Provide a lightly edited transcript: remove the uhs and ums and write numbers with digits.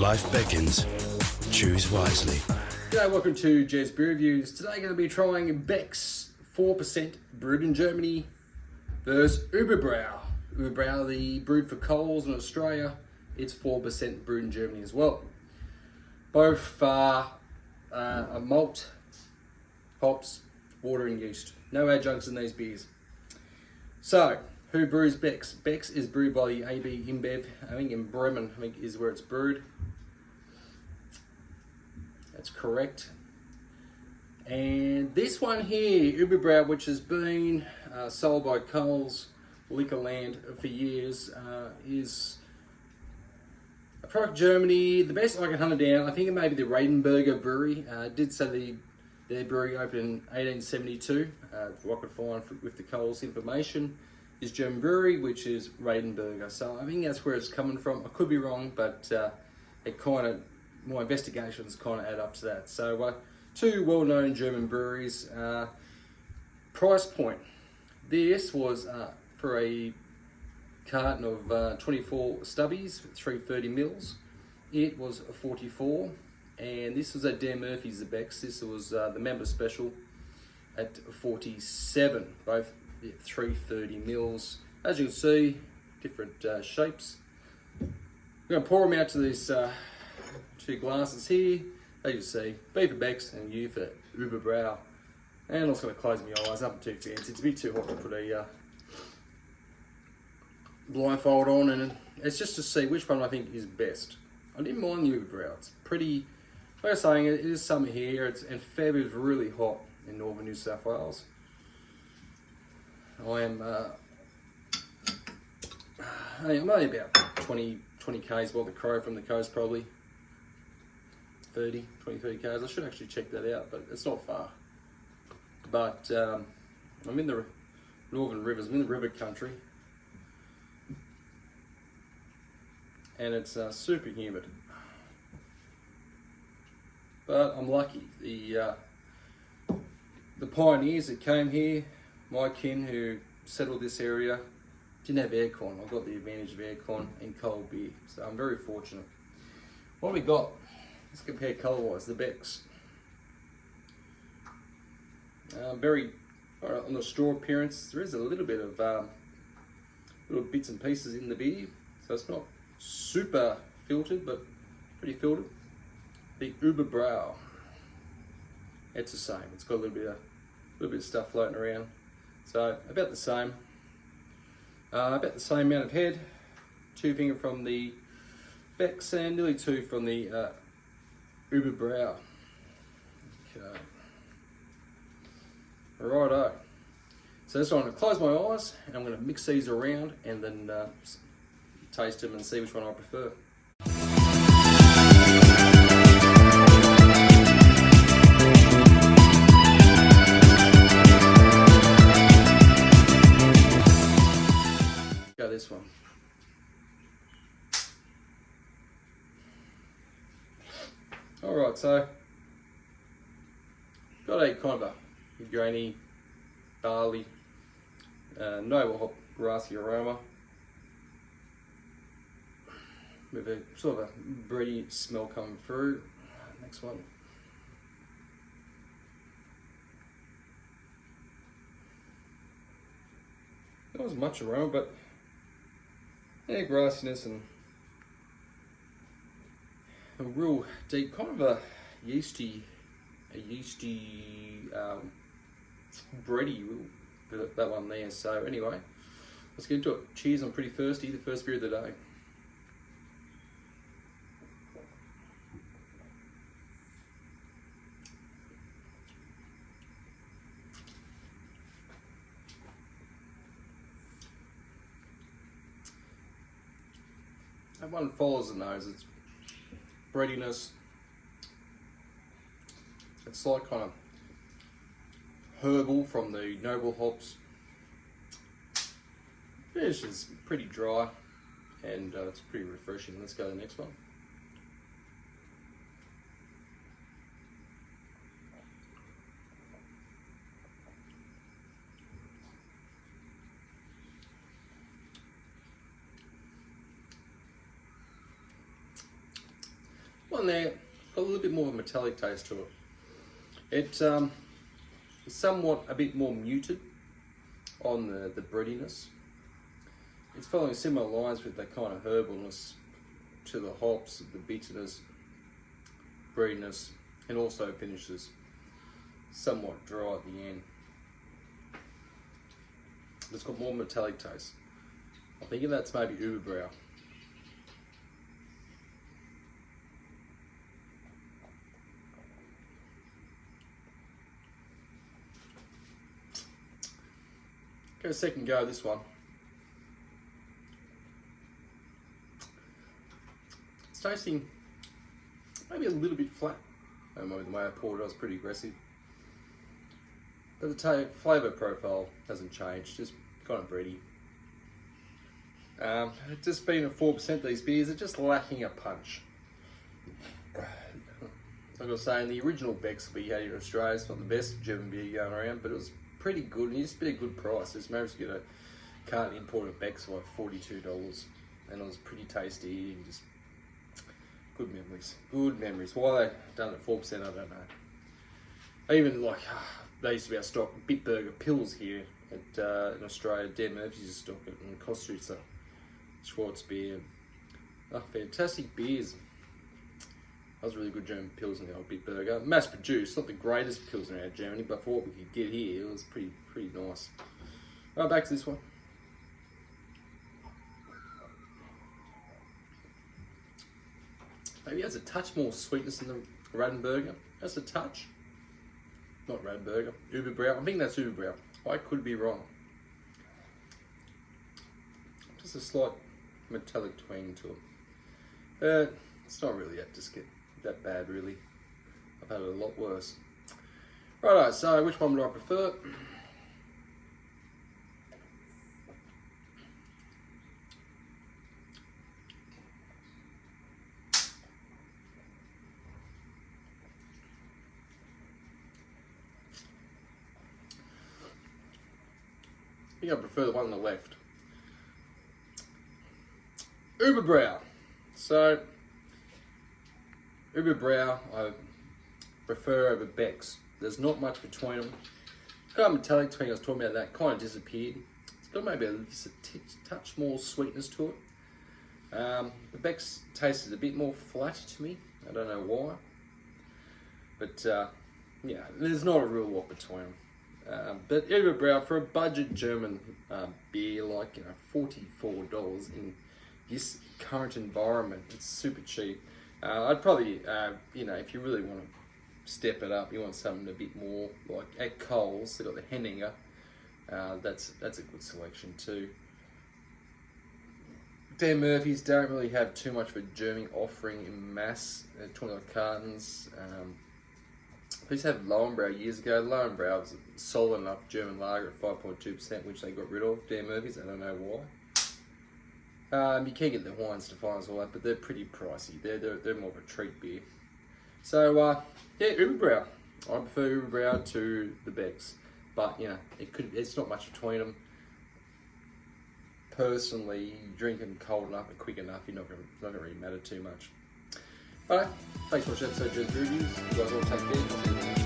Life beckons. Choose wisely. G'day, welcome to Jez Beer Reviews. Today going to be trying Beck's 4% brewed in Germany versus Überbrau. Überbrau, the brewed for Coles in Australia, it's 4% brewed in Germany as well. Both are a malt, hops, water and yeast. No adjuncts in these beers. So, who brews Beck's? Beck's is brewed by the AB InBev, I think in Bremen, is where it's brewed. That's correct. And this one here, Überbrau, which has been sold by Coles Liquorland for years, is a product Germany. The best I can hunt it down, I think it may be the Radenberger Brewery. Did say their brewery opened in 1872. What I could find with the Coles information is German brewery, which is Radenberger. So I think that's where it's coming from. I could be wrong, but it kind of, my investigations kind of add up to that. So two well-known German breweries. Price point. This was for a carton of 24 stubbies, 330 mils. It was 44, and this was at Dan Murphy's, the Beck's. This was the member special at 47, both 330 mils. As you can see, different shapes. I'm going to pour them out to these two glasses here. As you see, B for Beck's and U for Überbrau. And I'm also going to close my eyes, nothing too fancy. It's a bit too hot to put a blindfold on, and it's just to see which one I think is best. I didn't mind the Überbrau. It's pretty, like I was saying, it is summer here, and Feb is really hot in northern New South Wales. I'm only about 20 k's while the crow from the coast, probably 30 k's. I should actually check that out, but it's not far. But I'm in the northern rivers, I'm in the river country, and it's super humid. But I'm lucky. The pioneers that came here, my kin who settled this area, didn't have aircon. I got the advantage of aircon and cold beer, so I'm very fortunate. What have we got? Let's compare colour-wise. The Beck's. Very, on the straw appearance, there is a little bit of little bits and pieces in the beer, so it's not super filtered, but pretty filtered. The Überbrau, it's the same. It's got a little bit of stuff floating around. So about the same. About the same amount of head. 2 finger from the Beck's and nearly 2 from the Überbrau. Okay. Righto. So this one, I'm going to close my eyes and I'm going to mix these around and then taste them and see which one I prefer. Go this one. Alright, so got a kind of a grainy, barley, noble hop, grassy aroma with a sort of a bready smell coming through. Next one. Not as much aroma, but yeah, grassiness and a real deep, kind of a yeasty bready, that one there. So anyway, let's get into it. Cheers, I'm pretty thirsty. The first beer of the day. That one follows the nose. It's breadiness. It's like kind of herbal from the noble hops. Finish is pretty dry and it's pretty refreshing. Let's go to the next one. one there, got a little bit more of a metallic taste to it. It's somewhat a bit more muted on the breadiness. It's following similar lines with that kind of herbalness to the hops, the bitterness, breadiness, and also finishes somewhat dry at the end. It's got more metallic taste. I'm thinking that's maybe Überbrau. Go a second go this one. It's tasting maybe a little bit flat. The way I poured it, I was pretty aggressive. But the flavour profile hasn't changed, just kind of bready. Just being at 4%, these beers are just lacking a punch. Like I was saying, the original Beck's we had here in Australia, it's not the best German beer going around, but it was pretty good, and it's been a good price. Just managed to get a carton imported Beck's for like $42, and it was pretty tasty, and just good memories. Good memories. Why they done it at 4%, I don't know. Even like, they used to be able to stock Bitburger Pills here in Australia. Dan Murphy's used to stock it, and Kostritzer, Schwarz beer. Oh, fantastic beers. That was really good German Pills in the old Bitburger. Mass produced, not the greatest Pilsner out of Germany, but for what we could get here, it was pretty nice. Right, back to this one. Maybe it has a touch more sweetness than the Radenburger. That's a touch. Not Radenburger, Überbrau. I think that's Überbrau. I could be wrong. Just a slight metallic twang to it. It's not really that bad, really. I've had it a lot worse. Righto, so which one would I prefer? I think I prefer the one on the left. Überbrau. So, Überbrau I prefer over Beck's. There's not much between them. Kind of metallic twang I was talking about, that kind of disappeared. It's got maybe just a touch more sweetness to it. The Beck's tasted a bit more flat to me. I don't know why. But yeah, there's not a real lot between them. But Überbrau, for a budget German beer, like $44 in this current environment, it's super cheap. I'd probably, if you really want to step it up, you want something a bit more like at Coles. They got the Henninger. That's a good selection too. Dan Murphy's don't really have too much of a German offering in mass. 20 cartons. They used to have Lowenbrau years ago. Lowenbrau was a solid enough German lager at 5.2%, which they got rid of. Dan Murphy's, I don't know why. You can get the Heinz Stefanos all that, but they're pretty pricey. They're more of a treat beer. So yeah, Überbrau. I prefer Überbrau to the Beck's, but it's not much between them. Personally, drink them cold enough and quick enough, not gonna really matter too much. Alright, thanks for watching episode of Reviews. You guys all take care.